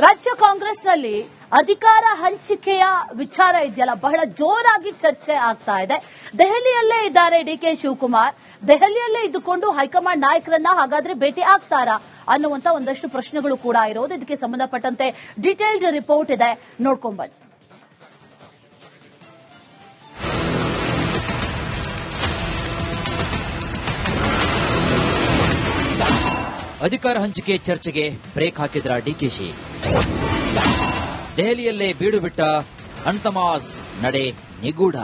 ರಾಜ್ಯ ಕಾಂಗ್ರೆಸ್ನಲ್ಲಿ ಅಧಿಕಾರ ಹಂಚಿಕೆಯ ವಿಚಾರ ಇದೆಯಲ್ಲ, ಬಹಳ ಜೋರಾಗಿ ಚರ್ಚೆ ಆಗ್ತಾ ಇದೆ. ದೆಹಲಿಯಲ್ಲೇ ಇದ್ದಾರೆ ಡಿಕೆ ಶಿವಕುಮಾರ್. ದೆಹಲಿಯಲ್ಲೇ ಇದ್ದುಕೊಂಡು ಹೈಕಮಾಂಡ್ ನಾಯಕರನ್ನ ಹಾಗಾದ್ರೆ ಭೇಟಿ ಆಗ್ತಾರಾ ಅನ್ನುವಂತ ಒಂದಷ್ಟು ಪ್ರಶ್ನೆಗಳು ಕೂಡ ಇರೋದು. ಇದಕ್ಕೆ ಸಂಬಂಧಪಟ್ಟಂತೆ ಡೀಟೇಲ್ಡ್ ರಿಪೋರ್ಟ್ ಇದೆ, ನೋಡ್ಕೊಂಡ್ಬನ್ನಿ. ಅಧಿಕಾರ ಹಂಚಿಕೆ ಚರ್ಚೆಗೆ ಬ್ರೇಕ್ ಹಾಕಿದ್ರ ಡಿಕೆಶಿ. ದೆಹಲಿಯಲ್ಲೇ ಬೀಡು ಬಿಟ್ಟ ಅಣ್ತಮಾಸ್ ನಡೆ ನಿಗೂಢ.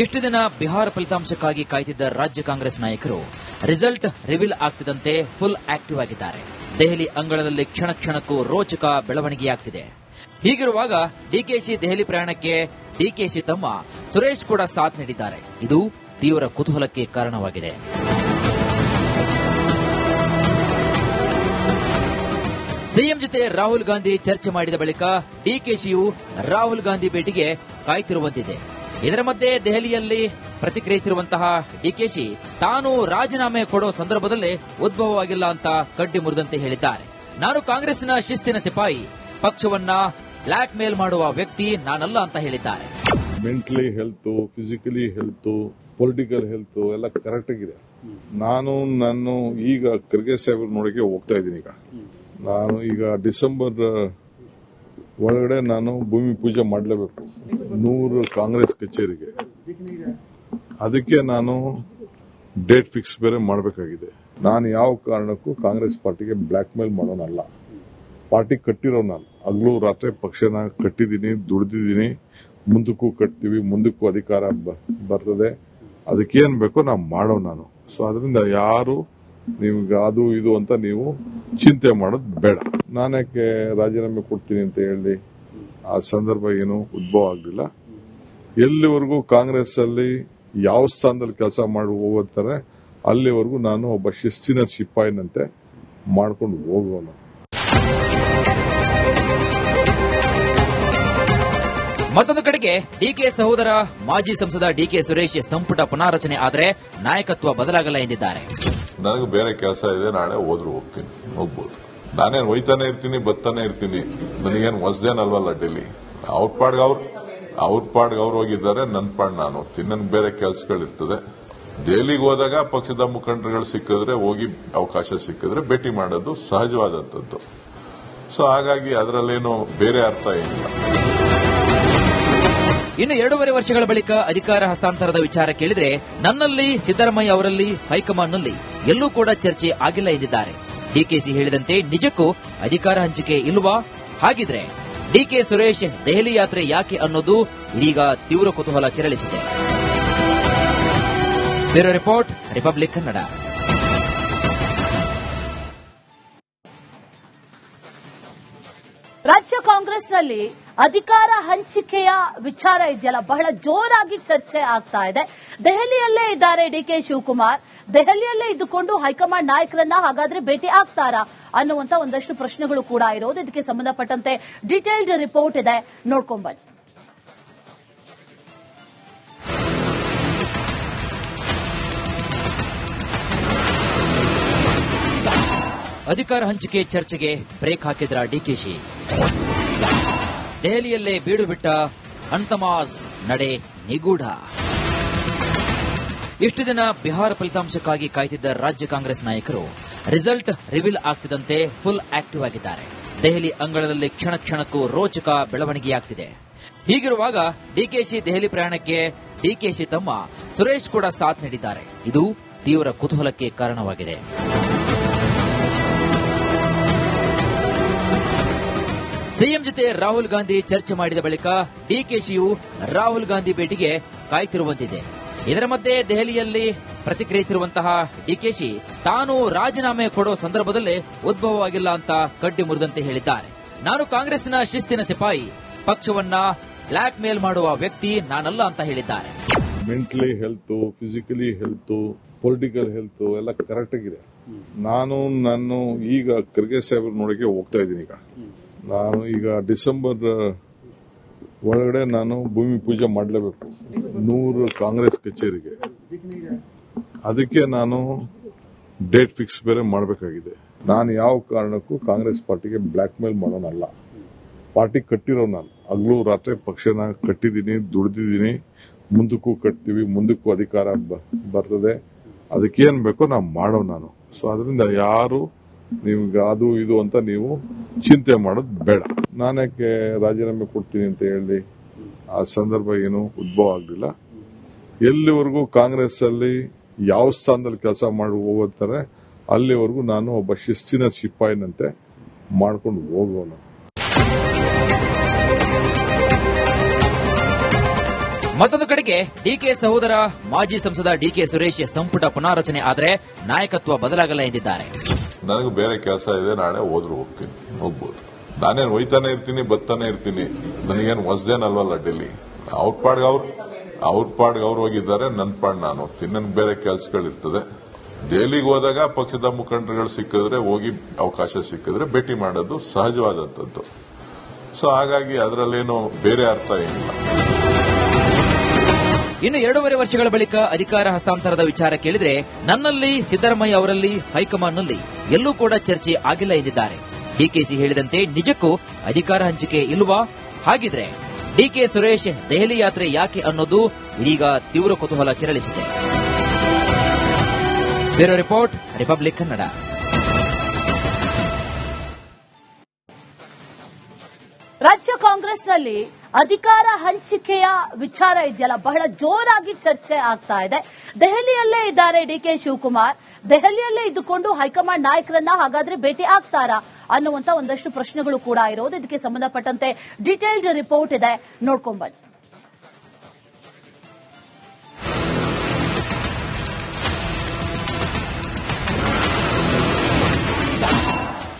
ಇಷ್ಟು ದಿನ ಬಿಹಾರ ಫಲಿತಾಂಶಕ್ಕಾಗಿ ಕಾಯ್ತಿದ್ದ ರಾಜ್ಯ ಕಾಂಗ್ರೆಸ್ ನಾಯಕರು ರಿಸಲ್ಟ್ ರಿವೀಲ್ ಆಗ್ತಿದ್ದಂತೆ ಫುಲ್ ಆಕ್ಟಿವ್ ಆಗಿದ್ದಾರೆ. ದೆಹಲಿ ಅಂಗಳದಲ್ಲಿ ಕ್ಷಣ ಕ್ಷಣಕ್ಕೂ ರೋಚಕ ಬೆಳವಣಿಗೆಯಾಗ್ತಿದೆ. ಹೀಗಿರುವಾಗ ಡಿಕೆಶಿ ದೆಹಲಿ ಪ್ರಯಾಣಕ್ಕೆ ಡಿಕೆಶಿ ತಮ್ಮ ಸುರೇಶ್ ಕೂಡ ಸಾಥ್ ನೀಡಿದ್ದಾರೆ. ಇದು ತೀವ್ರ ಕುತೂಹಲಕ್ಕೆ ಕಾರಣವಾಗಿದೆ. ಸಿಎಂ ಜೊತೆ ರಾಹುಲ್ ಗಾಂಧಿ ಚರ್ಚೆ ಮಾಡಿದ ಬಳಿಕ ಡಿಕೆಶಿಯು ರಾಹುಲ್ ಗಾಂಧಿ ಭೇಟಿಗೆ ಕಾಯ್ತಿರುವಂತಿದೆ. ಇದರ ಮಧ್ಯೆ ದೆಹಲಿಯಲ್ಲಿ ಪ್ರತಿಕ್ರಿಯಿಸಿರುವಂತಹ ಡಿಕೆಶಿ ತಾನು ರಾಜೀನಾಮೆ ಕೊಡೋ ಸಂದರ್ಭದಲ್ಲೇ ಉದ್ಭವವಾಗಿಲ್ಲ ಅಂತ ಕಡ್ಡಿ ಮುರಿದಂತೆ ಹೇಳಿದ್ದಾರೆ. ನಾನು ಕಾಂಗ್ರೆಸ್ನ ಶಿಸ್ತಿನ ಸಿಪಾಯಿ, ಪಕ್ಷವನ್ನ ಬ್ಲಾಕ್ ಮೇಲ್ ಮಾಡುವ ವ್ಯಕ್ತಿ ನಾನಲ್ಲ ಅಂತ ಹೇಳಿದ್ದಾರೆ. Mentally health, physically health, political health ಎಲ್ಲ ಕರೆಕ್ಟ್ ಆಗಿದೆ. ನಾನು ಈಗ ಖರ್ಗೆ ಸಾಹೇಬ್ರ ನೋಡಕ್ಕೆ ಹೋಗ್ತಾ ಇದ್ದೀನಿ. ನಾನು ಈಗ ಡಿಸೆಂಬರ್ ಒಳಗಡೆ ನಾನು ಭೂಮಿ ಪೂಜೆ ಮಾಡಲೇಬೇಕು 100 ಕಾಂಗ್ರೆಸ್ ಕಚೇರಿಗೆ. ಅದಕ್ಕೆ ನಾನು ಡೇಟ್ ಫಿಕ್ಸ್ ಬೇರೆ ಮಾಡಬೇಕಾಗಿದೆ. ನಾನು ಯಾವ ಕಾರಣಕ್ಕೂ ಕಾಂಗ್ರೆಸ್ ಪಾರ್ಟಿಗೆ ಬ್ಲಾಕ್ ಮೇಲ್ ಮಾಡೋನಲ್ಲ. ಪಾರ್ಟಿ ಕಟ್ಟಿರೋನಲ್ಲ. ಹಗಲು ರಾತ್ರಿ ಪಕ್ಷನ ಕಟ್ಟಿದ್ದೀನಿ, ದುಡಿದಿದ್ದೀನಿ, ಮುಂದಕ್ಕೂ ಕಟ್ತೀವಿ, ಮುಂದಕ್ಕೂ ಅಧಿಕಾರ ಬರ್ತದೆ. ಅದಕ್ಕೇನ್ ಬೇಕೋ ನಾವು ಮಾಡೋ ನಾನು. ಸೊ ಅದರಿಂದ ಯಾರು ನಿಮ್ಗೆ ಅದು ಇದು ಅಂತ ನೀವು ಚಿಂತೆ ಮಾಡೋದು ಬೇಡ. ನಾನ್ಯಾಕೆ ರಾಜೀನಾಮೆ ಕೊಡ್ತೀನಿ ಅಂತ ಹೇಳಿ ಆ ಸಂದರ್ಭ ಏನು ಉದ್ಭವ ಆಗಲಿಲ್ಲ. ಎಲ್ಲಿವರೆಗೂ ಕಾಂಗ್ರೆಸ್ ಅಲ್ಲಿ ಯಾವ ಸ್ಥಾನದಲ್ಲಿ ಕೆಲಸ ಮಾಡಿ ಹೋಗುತ್ತಾರೆ ಅಲ್ಲಿವರೆಗೂ ನಾನು ಒಬ್ಬ ಶಿಸ್ತಿನ ಸಿಪಾಯಿನಂತೆ ಮಾಡ್ಕೊಂಡು ಹೋಗೋಣ. ಮತ್ತೊಂದು ಕಡೆಗೆ ಡಿಕೆ ಸಹೋದರ ಮಾಜಿ ಸಂಸದ ಡಿಕೆ ಸುರೇಶ್ ಸಂಪುಟ ಪುನಾರಚನೆ ಆದರೆ ನಾಯಕತ್ವ ಬದಲಾಗಲ್ಲ ಎಂದಿದ್ದಾರೆ. ನನಗೆ ಬೇರೆ ಕೆಲಸ ಇದೆ, ನಾಳೆ ಹೋದ್ರು ಹೋಗ್ಬೋದು. ನಾನೇನು ಒಯ್ತಾನೆ ಇರ್ತೀನಿ, ಬತ್ತಾನೆ ಇರ್ತೀನಿ. ನನಗೇನು ಹೊಸದೇನಲ್ವಲ್ಲ ಡೆಲ್ಲಿ. ಅವ್ರ ಪಾಡ್ಗೆ ಅವ್ರು ಹೋಗಿದ್ದಾರೆ, ನನ್ನ ಪಾಡ್ ನಾನು ಹೋಗ್ತೀನಿ. ನನ್ಗೆ ಬೇರೆ ಕೆಲಸಗಳಿರ್ತದೆ. ದೆಹಲಿಗೆ ಹೋದಾಗ ಪಕ್ಷದ ಮುಖಂಡರುಗಳು ಸಿಕ್ಕಿದ್ರೆ, ಹೋಗಿ ಅವಕಾಶ ಸಿಕ್ಕಿದ್ರೆ ಭೇಟಿ ಮಾಡೋದು ಸಹಜವಾದಂಥದ್ದು. ಸೊ ಹಾಗಾಗಿ ಅದರಲ್ಲೇನು ಬೇರೆ ಅರ್ಥ ಏನಿಲ್ಲ. ಇನ್ನು 2.5 ವರ್ಷಗಳ ಬಳಿಕ ಅಧಿಕಾರ ಹಸ್ತಾಂತರದ ವಿಚಾರ ಕೇಳಿದ್ರೆ ನನ್ನಲ್ಲಿ, ಸಿದ್ದರಾಮಯ್ಯ ಅವರಲ್ಲಿ, ಹೈಕಮಾಂಡ್ನಲ್ಲಿ ಎಲ್ಲೂ ಕೂಡ ಚರ್ಚೆ ಆಗಿಲ್ಲ ಎಂದಿದ್ದಾರೆ. ಡಿಕೆಶಿ ಹೇಳಿದಂತೆ ನಿಜಕ್ಕೂ ಅಧಿಕಾರ ಹಂಚಿಕೆ ಇಲ್ವಾ? ಹಾಗಿದ್ರೆ ಡಿಕೆ ಸುರೇಶ್ ದೆಹಲಿ ಯಾತ್ರೆ ಯಾಕೆ ಅನ್ನೋದು ಇದೀಗ ತೀವ್ರ ಕುತೂಹಲ ಕೆರಳಿಸಿದೆ. Bureau report, Republic Kannada. ರಾಜ್ಯ ಕಾಂಗ್ರೆಸ್ನಲ್ಲಿ ಅಧಿಕಾರ ಹಂಚಿಕೆಯ ವಿಚಾರ ಇದೆಯಲ್ಲ, ಬಹಳ ಜೋರಾಗಿ ಚರ್ಚೆ ಆಗ್ತಾ ಇದೆ. ದೆಹಲಿಯಲ್ಲೇ ಇದ್ದಾರೆ ಡಿಕೆ ಶಿವಕುಮಾರ್. ದೆಹಲಿಯಲ್ಲೇ ಇದ್ದುಕೊಂಡು ಹೈಕಮಾಂಡ್ ನಾಯಕರನ್ನ ಹಾಗಾದ್ರೆ ಭೇಟಿ ಆಗ್ತಾರಾ ಅನ್ನುವಂತ ಒಂದಷ್ಟು ಪ್ರಶ್ನೆಗಳು ಕೂಡ ಇರೋದು. ಇದಕ್ಕೆ ಸಂಬಂಧಪಟ್ಟಂತೆ ಡೀಟೇಲ್ಡ್ ರಿಪೋರ್ಟ್ ಇದೆ, ನೋಡ್ಕೊಂಡ್ಬನ್ನಿ. ಅಧಿಕಾರ ಹಂಚಿಕೆ ಚರ್ಚೆಗೆ ಬ್ರೇಕ್ ಹಾಕಿದ್ರ ಡಿಕೆಶಿ. ದೆಹಲಿಯಲ್ಲೇ ಬೀಡು ಬಿಟ್ಟ ಅಣ್ತಮಾಸ್ ನಡೆ ನಿಗೂಢ. ಇಷ್ಟು ದಿನ ಬಿಹಾರ ಫಲಿತಾಂಶಕ್ಕಾಗಿ ಕಾಯ್ತಿದ್ದ ರಾಜ್ಯ ಕಾಂಗ್ರೆಸ್ ನಾಯಕರು ರಿಸಲ್ಟ್ ರಿವೀಲ್ ಆಗ್ತಿದ್ದಂತೆ ಫುಲ್ ಆಕ್ಟಿವ್ ಆಗಿದ್ದಾರೆ. ದೆಹಲಿ ಅಂಗಳದಲ್ಲಿ ಕ್ಷಣ ಕ್ಷಣಕ್ಕೂ ರೋಚಕ ಬೆಳವಣಿಗೆಯಾಗ್ತಿದೆ. ಹೀಗಿರುವಾಗ ಡಿಕೆಶಿ ದೆಹಲಿ ಪ್ರಯಾಣಕ್ಕೆ ಡಿಕೆಶಿ ತಮ್ಮ ಸುರೇಶ್ ಕೂಡ ಸಾಥ್ ನೀಡಿದ್ದಾರೆ. ಇದು ತೀವ್ರ ಕುತೂಹಲಕ್ಕೆ ಕಾರಣವಾಗಿದೆ. ಸಿಎಂ ಜೊತೆ ರಾಹುಲ್ ಗಾಂಧಿ ಚರ್ಚೆ ಮಾಡಿದ ಬಳಿಕ ಡಿಕೆಶಿಯು ರಾಹುಲ್ ಗಾಂಧಿ ಭೇಟಿಗೆ ಕಾಯ್ತಿರುವಂತಿದೆ. ಇದರ ಮಧ್ಯೆ ದೆಹಲಿಯಲ್ಲಿ ಪ್ರತಿಕ್ರಿಯಿಸಿರುವಂತಹ ಡಿಕೆಶಿ ತಾನು ರಾಜೀನಾಮೆ ಕೊಡೋ ಸಂದರ್ಭದಲ್ಲೇ ಉದ್ಭವವಾಗಿಲ್ಲ ಅಂತ ಕಡ್ಡಿ ಮುರಿದಂತೆ ಹೇಳಿದ್ದಾರೆ. ನಾನು ಕಾಂಗ್ರೆಸ್ನ ಶಿಸ್ತಿನ ಸಿಪಾಯಿ, ಪಕ್ಷವನ್ನ ಬ್ಲಾಕ್ ಮೇಲ್ ಮಾಡುವ ವ್ಯಕ್ತಿ ನಾನಲ್ಲ ಅಂತ ಹೇಳಿದ್ದಾರೆ. Mentally health, physically health, political health ಎಲ್ಲ ಕರೆಕ್ಟ್ ಆಗಿದೆ. ನಾನು ಈಗ ಖರ್ಗೆ ಸಾಹೇಬ್ರ ನೋಡಕ್ಕೆ ಹೋಗ್ತಾ ಇದ್ದೀನಿ. ನಾನು ಈಗ ಡಿಸೆಂಬರ್ ಒಳಗಡೆ ನಾನು ಭೂಮಿ ಪೂಜೆ ಮಾಡಲೇಬೇಕು 100 ಕಾಂಗ್ರೆಸ್ ಕಚೇರಿಗೆ. ಅದಕ್ಕೆ ನಾನು ಡೇಟ್ ಫಿಕ್ಸ್ ಬೇರೆ ಮಾಡಬೇಕಾಗಿದೆ. ನಾನು ಯಾವ ಕಾರಣಕ್ಕೂ ಕಾಂಗ್ರೆಸ್ ಪಾರ್ಟಿಗೆ ಬ್ಲಾಕ್ ಮೇಲ್ ಮಾಡೋನಲ್ಲ. ಪಾರ್ಟಿ ಕಟ್ಟಿರೋ ನಾನು ಹಗಲು ರಾತ್ರಿ ಪಕ್ಷನ ಕಟ್ಟಿದ್ದೀನಿ, ದುಡಿದಿದ್ದೀನಿ, ಮುಂದಕ್ಕೂ ಕಟ್ತೀವಿ, ಮುಂದಕ್ಕೂ ಅಧಿಕಾರ ಬರ್ತದೆ. ಅದಕ್ಕೇನ್ ಬೇಕೋ ನಾವು ಮಾಡೋ ನಾನು. ಸೊ ಅದರಿಂದ ಯಾರು ನಿಮ್ಗೆ ಅದು ಇದು ಅಂತ ನೀವು ಚಿಂತೆ ಮಾಡೋದು ಬೇಡ. ನಾನ್ಯಾಕೆ ರಾಜೀನಾಮೆ ಕೊಡ್ತೀನಿ ಅಂತ ಹೇಳಿ ಆ ಸಂದರ್ಭ ಏನು ಉದ್ಭವ ಆಗಲಿಲ್ಲ. ಎಲ್ಲಿವರೆಗೂ ಕಾಂಗ್ರೆಸ್ ಅಲ್ಲಿ ಯಾವ ಸ್ಥಾನದಲ್ಲಿ ಕೆಲಸ ಮಾಡಿ ಹೋಗ್ತಾರೆ ಅಲ್ಲಿವರೆಗೂ ನಾನು ಒಬ್ಬ ಶಿಸ್ತಿನ ಸಿಪಾಯಿನಂತೆ ಮಾಡ್ಕೊಂಡು ಹೋಗೋಣ. ಮತ್ತೊಂದು ಕಡೆಗೆ ಡಿಕೆ ಸಹೋದರ ಮಾಜಿ ಸಂಸದ ಡಿಕೆ ಸುರೇಶ್ ಸಂಪುಟ ಪುನಾರಚನೆ ಆದರೆ ನಾಯಕತ್ವ ಬದಲಾಗಲ್ಲ ಎಂದಿದ್ದಾರೆ. ನನಗೆ ಬೇರೆ ಕೆಲಸ ಇದೆ, ನಾಳೆ ಹೋದ್ರು ಹೋಗ್ಬೋದು. ನಾನೇನು ಒಯ್ತಾನೆ ಇರ್ತೀನಿ, ಬತ್ತಾನೆ ಇರ್ತೀನಿ. ನನಗೇನು ಹೊಸದೇನಲ್ವಲ್ಲ ಡೆಲ್ಲಿ. ಅವ್ರ ಪಾಡ್ಗೆ ಅವ್ರು ಹೋಗಿದ್ದಾರೆ, ನನ್ನ ಪಾಡ್ ನಾನು ಹೋಗ್ತೀನಿ. ನನ್ಗೆ ಬೇರೆ ಕೆಲಸಗಳಿರ್ತದೆ. ದೆಹಲಿಗೆ ಹೋದಾಗ ಪಕ್ಷದ ಮುಖಂಡರುಗಳು ಸಿಕ್ಕಿದ್ರೆ, ಹೋಗಿ ಅವಕಾಶ ಸಿಕ್ಕಿದ್ರೆ ಭೇಟಿ ಮಾಡೋದು ಸಹಜವಾದಂಥದ್ದು. ಸೊ ಹಾಗಾಗಿ ಅದರಲ್ಲೇನು ಬೇರೆ ಅರ್ಥ ಏನಿಲ್ಲ. ಇನ್ನು 2.5 ವರ್ಷಗಳ ಬಳಿಕ ಅಧಿಕಾರ ಹಸ್ತಾಂತರದ ವಿಚಾರ ಕೇಳಿದ್ರೆ ನನ್ನಲ್ಲಿ, ಸಿದ್ದರಾಮಯ್ಯ ಅವರಲ್ಲಿ, ಹೈಕಮಾಂಡ್ನಲ್ಲಿ ಎಲ್ಲೂ ಕೂಡ ಚರ್ಚೆ ಆಗಿಲ್ಲ ಎಂದಿದ್ದಾರೆ. ಡಿಕೆಸಿ ಹೇಳಿದಂತೆ ನಿಜಕ್ಕೂ ಅಧಿಕಾರ ಹಂಚಿಕೆ ಇಲ್ವಾ? ಹಾಗಿದ್ರೆ ಡಿಕೆ ಸುರೇಶ್ ದೆಹಲಿ ಯಾತ್ರೆ ಯಾಕೆ ಅನ್ನೋದು ಇದೀಗ ತೀವ್ರ ಕುತೂಹಲ ಕೆರಳಿಸಿದೆ. Bureau report, Republic Kannada. ರಾಜ್ಯ ಕಾಂಗ್ರೆಸ್ನಲ್ಲಿ ಅಧಿಕಾರ ಹಂಚಿಕೆಯ ವಿಚಾರ ಇದೆಯಲ್ಲ, ಬಹಳ ಜೋರಾಗಿ ಚರ್ಚೆ ಆಗ್ತಾ ಇದೆ. ದೆಹಲಿಯಲ್ಲೇ ಇದ್ದಾರೆ ಡಿಕೆ ಶಿವಕುಮಾರ್. ದೆಹಲಿಯಲ್ಲೇ ಇದ್ದುಕೊಂಡು ಹೈಕಮಾಂಡ್ ನಾಯಕರನ್ನ ಹಾಗಾದ್ರೆ ಭೇಟಿ ಆಗ್ತಾರಾ ಅನ್ನುವಂತ ಒಂದಷ್ಟು ಪ್ರಶ್ನೆಗಳು ಕೂಡ ಇರೋದು. ಇದಕ್ಕೆ ಸಂಬಂಧಪಟ್ಟಂತೆ ಡೀಟೇಲ್ಡ್ ರಿಪೋರ್ಟ್ ಇದೆ, ನೋಡ್ಕೊಂಡ್ಬನ್ನಿ.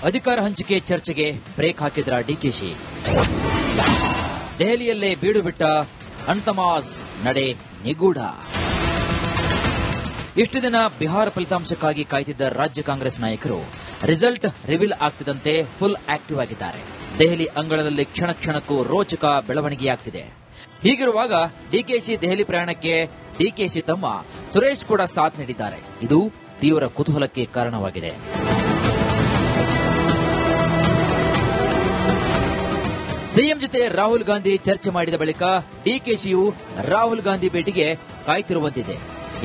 ಅಧಿಕಾರ ಹಂಚಿಕೆ ಚರ್ಚೆಗೆ ಬ್ರೇಕ್ ಹಾಕಿದ್ರ ಡಿಕೆಶಿ. ದೆಹಲಿಯಲ್ಲೇ ಬೀಡು ಬಿಟ್ಟ ಅಣ್ತಮಾಸ್ ನಡೆ ನಿಗೂಢ. ಇಷ್ಟು ದಿನ ಬಿಹಾರ ಫಲಿತಾಂಶಕ್ಕಾಗಿ ಕಾಯ್ತಿದ್ದ ರಾಜ್ಯ ಕಾಂಗ್ರೆಸ್ ನಾಯಕರು ರಿಸಲ್ಟ್ ರಿವೀಲ್ ಆಗ್ತಿದ್ದಂತೆ ಫುಲ್ ಆಕ್ಟಿವ್ ಆಗಿದ್ದಾರೆ. ದೆಹಲಿ ಅಂಗಳದಲ್ಲಿ ಕ್ಷಣ ಕ್ಷಣಕ್ಕೂ ರೋಚಕ ಬೆಳವಣಿಗೆಯಾಗ್ತಿದೆ. ಹೀಗಿರುವಾಗ ಡಿಕೆಶಿ ದೆಹಲಿ ಪ್ರಯಾಣಕ್ಕೆ ಡಿಕೆಶಿ ತಮ್ಮ ಸುರೇಶ್ ಕೂಡ ಸಾಥ್ ನೀಡಿದ್ದಾರೆ. ಇದು ತೀವ್ರ ಕುತೂಹಲಕ್ಕೆ ಕಾರಣವಾಗಿದೆ. ಸಿಎಂ ಜೊತೆ ರಾಹುಲ್ ಗಾಂಧಿ ಚರ್ಚೆ ಮಾಡಿದ ಬಳಿಕ ಡಿಕೆಶಿಯು ರಾಹುಲ್ ಗಾಂಧಿ ಭೇಟಿಗೆ ಕಾಯ್ತಿರುವಂತಿದೆ.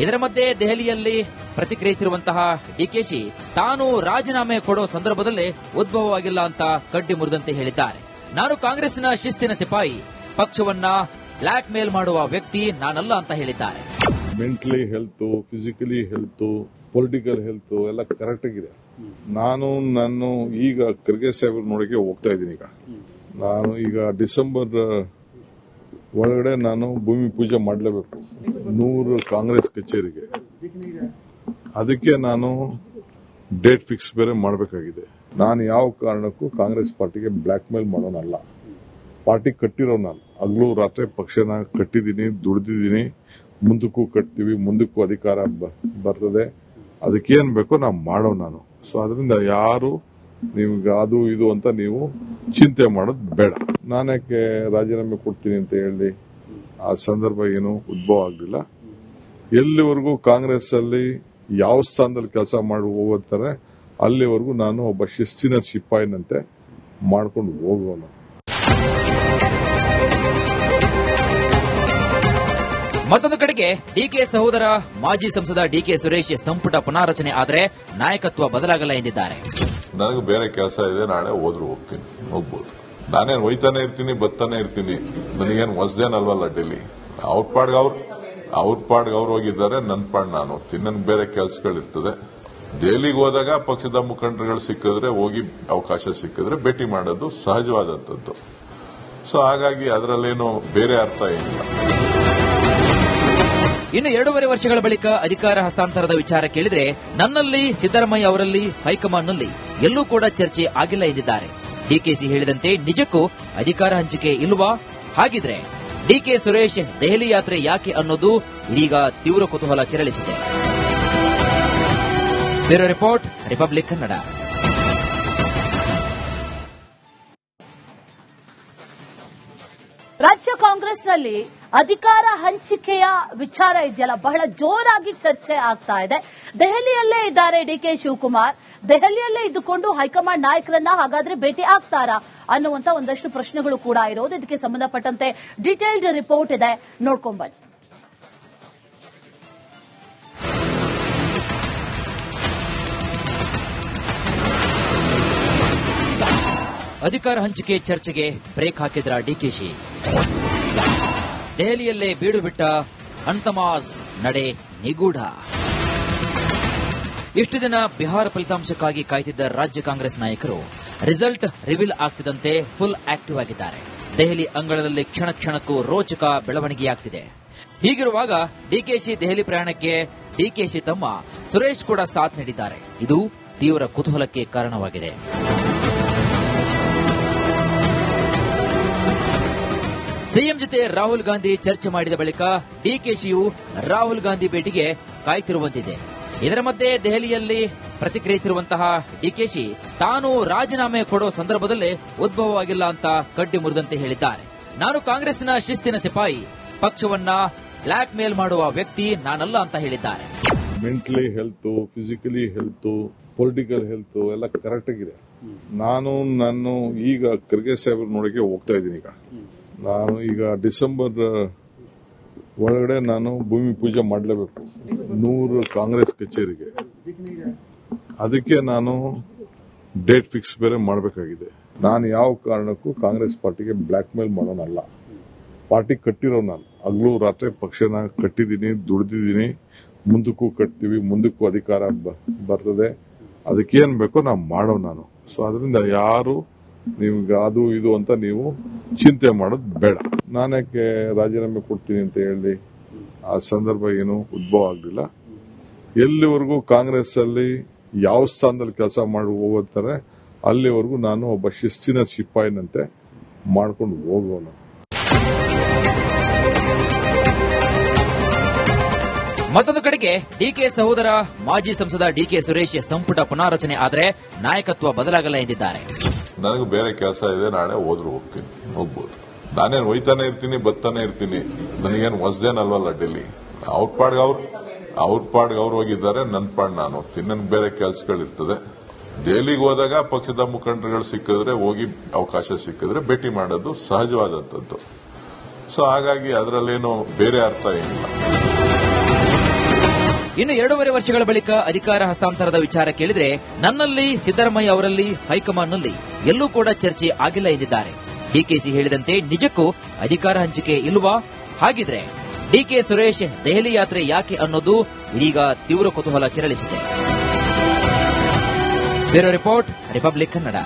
ಇದರ ಮಧ್ಯೆ ದೆಹಲಿಯಲ್ಲಿ ಪ್ರತಿಕ್ರಿಯಿಸಿರುವಂತಹ ಡಿಕೆಶಿ ತಾನು ರಾಜೀನಾಮೆ ಕೊಡೋ ಸಂದರ್ಭದಲ್ಲೇ ಉದ್ಭವವಾಗಿಲ್ಲ ಅಂತ ಕಡ್ಡಿ ಮುರಿದಂತೆ ಹೇಳಿದ್ದಾರೆ. ನಾನು ಕಾಂಗ್ರೆಸ್ನ ಶಿಸ್ತಿನ ಸಿಪಾಯಿ, ಪಕ್ಷವನ್ನ ಬ್ಲಾಕ್ ಮೇಲ್ ಮಾಡುವ ವ್ಯಕ್ತಿ ನಾನಲ್ಲ ಅಂತ ಹೇಳಿದ್ದಾರೆ. Mentally health, physically health, political health ಎಲ್ಲ ಕರೆಕ್ಟ್ ಆಗಿದೆ. ನಾನು ಈಗ ಖರ್ಗೆ ಸಾಹೇಬ್ರು ನೋಡಕ್ಕೆ ಹೋಗ್ತಾ ಇದ್ದೀನಿ. ನಾನು ಈಗ ಡಿಸೆಂಬರ್ ಒಳಗಡೆ ನಾನು ಭೂಮಿ ಪೂಜೆ ಮಾಡಲೇಬೇಕು 100 ಕಾಂಗ್ರೆಸ್ ಕಚೇರಿಗೆ. ಅದಕ್ಕೆ ನಾನು ಡೇಟ್ ಫಿಕ್ಸ್ ಬೇರೆ ಮಾಡಬೇಕಾಗಿದೆ. ನಾನು ಯಾವ ಕಾರಣಕ್ಕೂ ಕಾಂಗ್ರೆಸ್ ಪಾರ್ಟಿಗೆ ಬ್ಲಾಕ್ ಮೇಲ್ ಮಾಡೋನಲ್ಲ. ಪಾರ್ಟಿ ಕಟ್ಟಿರೋ ನಾನು ಹಗಲು ರಾತ್ರಿ ಪಕ್ಷನ ಕಟ್ಟಿದ್ದೀನಿ, ದುಡಿದಿದ್ದೀನಿ, ಮುಂದಕ್ಕೂ ಕಟ್ತೀವಿ, ಮುಂದಕ್ಕೂ ಅಧಿಕಾರ ಬರ್ತದೆ. ಅದಕ್ಕೇನ್ ಬೇಕೋ ನಾವು ಮಾಡೋ ನಾನು. ಸೊ ಅದರಿಂದ ಯಾರು ನಿಮ್ಗೆ ಅದು ಇದು ಅಂತ ನೀವು ಚಿಂತೆ ಮಾಡೋದು ಬೇಡ. ನಾನ್ಯಾಕೆ ರಾಜೀನಾಮೆ ಕೊಡ್ತೀನಿ ಅಂತ ಹೇಳಿ ಆ ಸಂದರ್ಭ ಏನು ಉದ್ಭವ ಆಗಲಿಲ್ಲ. ಎಲ್ಲಿವರೆಗೂ ಕಾಂಗ್ರೆಸ್ ಅಲ್ಲಿ ಯಾವ ಸ್ಥಾನದಲ್ಲಿ ಕೆಲಸ ಮಾಡಿ ಹೋಗ್ತಾರೆ ಅಲ್ಲಿವರೆಗೂ ನಾನು ಒಬ್ಬ ಶಿಸ್ತಿನ ಸಿಪಾಯಿನಂತೆ ಮಾಡ್ಕೊಂಡು ಹೋಗೋಣ. ಮತ್ತೊಂದು ಕಡೆಗೆ ಡಿಕೆ ಸಹೋದರ ಮಾಜಿ ಸಂಸದ ಡಿಕೆ ಸುರೇಶ್ ಸಂಪುಟ ಪುನಾರಚನೆ ಆದರೆ ನಾಯಕತ್ವ ಬದಲಾಗಲ್ಲ ಎಂದಿದ್ದಾರೆ. ನನಗೆ ಬೇರೆ ಕೆಲಸ ಇದೆ, ನಾಳೆ ಹೋದ್ರು ಹೋಗ್ಬೋದು. ನಾನೇನು ಒಯ್ತಾನೆ ಇರ್ತೀನಿ, ಬತ್ತಾನೆ ಇರ್ತೀನಿ. ನನಗೇನು ಹೊಸದೇನಲ್ವಲ್ಲ ಡೆಲ್ಲಿ. ಅವ್ರ ಪಾಡ್ಗೆ ಅವ್ರು ಹೋಗಿದ್ದಾರೆ, ನನ್ನ ಪಾಡ್ ನಾನು ಹೋಗ್ತೀನಿ. ನನ್ಗೆ ಬೇರೆ ಕೆಲಸಗಳಿರ್ತದೆ. ದೆಹಲಿಗೆ ಹೋದಾಗ ಪಕ್ಷದ ಮುಖಂಡರುಗಳು ಸಿಕ್ಕಿದ್ರೆ, ಹೋಗಿ ಅವಕಾಶ ಸಿಕ್ಕಿದ್ರೆ ಭೇಟಿ ಮಾಡೋದು ಸಹಜವಾದಂಥದ್ದು. ಸೊ ಹಾಗಾಗಿ ಅದರಲ್ಲೇನು ಬೇರೆ ಅರ್ಥ ಏನಿಲ್ಲ. ಇನ್ನು 2.5 ವರ್ಷಗಳ ಬಳಿಕ ಅಧಿಕಾರ ಹಸ್ತಾಂತರದ ವಿಚಾರ ಕೇಳಿದ್ರೆ ನನ್ನಲ್ಲಿ, ಸಿದ್ದರಾಮಯ್ಯ ಅವರಲ್ಲಿ, ಹೈಕಮಾಂಡ್ನಲ್ಲಿ ಎಲ್ಲೂ ಕೂಡ ಚರ್ಚೆ ಆಗಿಲ್ಲ ಎಂದಿದ್ದಾರೆ. ಡಿಕೆಸಿ ಹೇಳಿದಂತೆ ನಿಜಕ್ಕೂ ಅಧಿಕಾರ ಹಂಚಿಕೆ ಇಲ್ವಾ? ಹಾಗಿದ್ರೆ ಡಿಕೆ ಸುರೇಶ್ ದೆಹಲಿ ಯಾತ್ರೆ ಯಾಕೆ ಅನ್ನೋದು ಇದೀಗ ತೀವ್ರ ಕುತೂಹಲ ಕೆರಳಿಸಿದೆ. Bureau report, Republic Kannada. ರಾಜ್ಯ ಕಾಂಗ್ರೆಸ್ನಲ್ಲಿ ಅಧಿಕಾರ ಹಂಚಿಕೆಯ ವಿಚಾರ ಇದೆಯಲ್ಲ ಬಹಳ ಜೋರಾಗಿ ಚರ್ಚೆ ಆಗ್ತಾ ಇದೆ. ದೆಹಲಿಯಲ್ಲೇ ಇದ್ದಾರೆ ಡಿಕೆ ಶಿವಕುಮಾರ್. ದೆಹಲಿಯಲ್ಲೇ ಇದ್ದುಕೊಂಡು ಹೈಕಮಾಂಡ್ ನಾಯಕರನ್ನ ಹಾಗಾದ್ರೆ ಭೇಟಿ ಆಗ್ತಾರಾ ಅನ್ನುವಂತ ಒಂದಷ್ಟು ಪ್ರಶ್ನೆಗಳು ಕೂಡ ಇರೋದು. ಇದಕ್ಕೆ ಸಂಬಂಧಪಟ್ಟಂತೆ ಡೀಟೇಲ್ಡ್ ರಿಪೋರ್ಟ್ ಇದೆ, ನೋಡ್ಕೊಂಡ್ಬನ್ನಿ. ಅಧಿಕಾರ ಹಂಚಿಕೆ ಚರ್ಚೆಗೆ ಬ್ರೇಕ್ ಹಾಕಿದ್ರ ಡಿಕೆಶಿ. ದೆಹಲಿಯಲ್ಲೇ ಬೀಡು ಬಿಟ್ಟ ಅನ್ತಮಾಜ್ ನಡೆ ನಿಗೂಢ. ಇಷ್ಟು ದಿನ ಬಿಹಾರ ಫಲಿತಾಂಶಕ್ಕಾಗಿ ಕಾಯ್ತಿದ್ದ ರಾಜ್ಯ ಕಾಂಗ್ರೆಸ್ ನಾಯಕರು ರಿಸಲ್ಟ್ ರಿವೀಲ್ ಆಗ್ತಿದ್ದಂತೆ ಫುಲ್ ಆಕ್ಟಿವ್ ಆಗಿದ್ದಾರೆ. ದೆಹಲಿ ಅಂಗಳದಲ್ಲಿ ಕ್ಷಣ ಕ್ಷಣಕ್ಕೂ ರೋಚಕ ಬೆಳವಣಿಗೆಯಾಗ್ತಿದೆ. ಹೀಗಿರುವಾಗ ಡಿಕೆಶಿ ದೆಹಲಿ ಪ್ರಯಾಣಕ್ಕೆ ಡಿಕೆಶಿ ತಮ್ಮ ಸುರೇಶ್ ಕೂಡ ಸಾಥ್ ನೀಡಿದ್ದಾರೆ. ಇದು ತೀವ್ರ ಕುತೂಹಲಕ್ಕೆ ಕಾರಣವಾಗಿದೆ. ಸಿಎಂ ಜೊತೆ ರಾಹುಲ್ ಗಾಂಧಿ ಚರ್ಚೆ ಮಾಡಿದ ಬಳಿಕ ಡಿಕೆಶಿಯು ರಾಹುಲ್ ಗಾಂಧಿ ಭೇಟಿಗೆ ಕಾಯ್ತಿರುವಂತಿದೆ. ಇದರ ಮಧ್ಯೆ ದೆಹಲಿಯಲ್ಲಿ ಪ್ರತಿಕ್ರಿಯಿಸಿರುವಂತಹ ಡಿಕೆಶಿ ತಾನು ರಾಜೀನಾಮೆ ಕೊಡೋ ಸಂದರ್ಭದಲ್ಲೇ ಉದ್ಭವವಾಗಿಲ್ಲ ಅಂತ ಕಡ್ಡಿ ಮುರಿದಂತೆ ಹೇಳಿದ್ದಾರೆ. ನಾನು ಕಾಂಗ್ರೆಸ್ನ ಶಿಸ್ತಿನ ಸಿಪಾಯಿ, ಪಕ್ಷವನ್ನ ಬ್ಲಾಕ್ ಮೇಲ್ ಮಾಡುವ ವ್ಯಕ್ತಿ ನಾನಲ್ಲ ಅಂತ ಹೇಳಿದ್ದಾರೆ. Mentally health, physically health, political health ಎಲ್ಲ ಕರೆಕ್ಟ್ ಆಗಿದೆ. ನಾನು ಈಗ ಖರ್ಗೆ ಸಾಹೇಬ್ರ ನೋಡಕ್ಕೆ ಹೋಗ್ತಾ ಇದ್ದೀನಿ. ನಾನು ಈಗ ಡಿಸೆಂಬರ್ ಒಳಗಡೆ ನಾನು ಭೂಮಿ ಪೂಜೆ ಮಾಡಲೇಬೇಕು 100 ಕಾಂಗ್ರೆಸ್ ಕಚೇರಿಗೆ. ಅದಕ್ಕೆ ನಾನು ಡೇಟ್ ಫಿಕ್ಸ್ ಬೇರೆ ಮಾಡಬೇಕಾಗಿದೆ. ನಾನು ಯಾವ ಕಾರಣಕ್ಕೂ ಕಾಂಗ್ರೆಸ್ ಪಾರ್ಟಿಗೆ ಬ್ಲಾಕ್ ಮೇಲ್ ಮಾಡೋನಲ್ಲ. ಪಾರ್ಟಿ ಕಟ್ಟಿರೋ ನಾನು ಹಗಲು ರಾತ್ರಿ ಪಕ್ಷನ ಕಟ್ಟಿದ್ದೀನಿ, ದುಡಿದಿದ್ದೀನಿ, ಮುಂದಕ್ಕೂ ಕಟ್ತೀವಿ, ಮುಂದಕ್ಕೂ ಅಧಿಕಾರ ಬರ್ತದೆ. ಅದಕ್ಕೇನ್ ಬೇಕೋ ನಾವು ಮಾಡೋ ನಾನು. ಸೊ ಅದರಿಂದ ಯಾರು ನಿಮ್ಗೆ ಅದು ಇದು ಅಂತ ನೀವು ಚಿಂತೆ ಮಾಡೋದು ಬೇಡ. ನಾನ್ಯಾಕೆ ರಾಜೀನಾಮೆ ಕೊಡ್ತೀನಿ ಅಂತ ಹೇಳಿ ಆ ಸಂದರ್ಭ ಏನು ಉದ್ಭವ ಆಗಲಿಲ್ಲ. ಎಲ್ಲಿವರೆಗೂ ಕಾಂಗ್ರೆಸ್ ಅಲ್ಲಿ ಯಾವ ಸ್ಥಾನದಲ್ಲಿ ಕೆಲಸ ಮಾಡಿ ಹೋಗ್ತಾರೆ ಅಲ್ಲಿವರೆಗೂ ನಾನು ಒಬ್ಬ ಶಿಸ್ತಿನ ಸಿಪಾಯಿನಂತೆ ಮಾಡ್ಕೊಂಡು ಹೋಗೋಣ. ಮತ್ತೊಂದು ಕಡೆಗೆ ಡಿಕೆ ಸಹೋದರ ಮಾಜಿ ಸಂಸದ ಡಿಕೆ ಸುರೇಶ್ ಸಂಪುಟ ಪುನಾರಚನೆ ಆದರೆ ನಾಯಕತ್ವ ಬದಲಾಗಲ್ಲ ಎಂದಿದ್ದಾರೆ. ನನಗೆ ಬೇರೆ ಕೆಲಸ ಇದೆ, ನಾಳೆ ಹೋದ್ರು ಹೋಗ್ಬೋದು. ನಾನೇನು ಒಯ್ತಾನೆ ಇರ್ತೀನಿ, ಬತ್ತಾನೆ ಇರ್ತೀನಿ. ನನಗೇನು ಹೊಸದೇನಲ್ವಲ್ಲ ಡೆಲ್ಲಿ. ಅವ್ರ ಪಾಡ್ಗೆ ಅವ್ರು ಹೋಗಿದ್ದಾರೆ, ನನ್ನ ಪಾಡ್ ನಾನು ಹೋಗ್ತೀನಿ. ನನ್ಗೆ ಬೇರೆ ಕೆಲಸಗಳಿರ್ತದೆ. ದೆಹಲಿಗೆ ಹೋದಾಗ ಪಕ್ಷದ ಮುಖಂಡರುಗಳು ಸಿಕ್ಕಿದ್ರೆ, ಹೋಗಿ ಅವಕಾಶ ಸಿಕ್ಕಿದ್ರೆ ಭೇಟಿ ಮಾಡೋದು ಸಹಜವಾದಂಥದ್ದು. ಸೊ ಹಾಗಾಗಿ ಅದರಲ್ಲೇನು ಬೇರೆ ಅರ್ಥ ಏನಿಲ್ಲ. ಇನ್ನು 2.5 ವರ್ಷಗಳ ಬಳಿಕ ಅಧಿಕಾರ ಹಸ್ತಾಂತರದ ವಿಚಾರ ಕೇಳಿದ್ರೆ ನನ್ನಲ್ಲಿ, ಸಿದ್ದರಾಮಯ್ಯ ಅವರಲ್ಲಿ, ಹೈಕಮಾಂಡ್ನಲ್ಲಿ ಎಲ್ಲೂ ಕೂಡ ಚರ್ಚೆ ಆಗಿಲ್ಲ ಎಂದಿದ್ದಾರೆ. ಡಿಕೆಶಿ ಹೇಳಿದಂತೆ ನಿಜಕ್ಕೂ ಅಧಿಕಾರ ಹಂಚಿಕೆ ಇಲ್ವಾ? ಹಾಗಿದ್ರೆ ಡಿಕೆ ಸುರೇಶ್ ದೆಹಲಿ ಯಾತ್ರೆ ಯಾಕೆ ಅನ್ನೋದು ಇದೀಗ ತೀವ್ರ ಕುತೂಹಲ ಕೆರಳಿಸಿದೆ. Bureau report, Republic Kannada.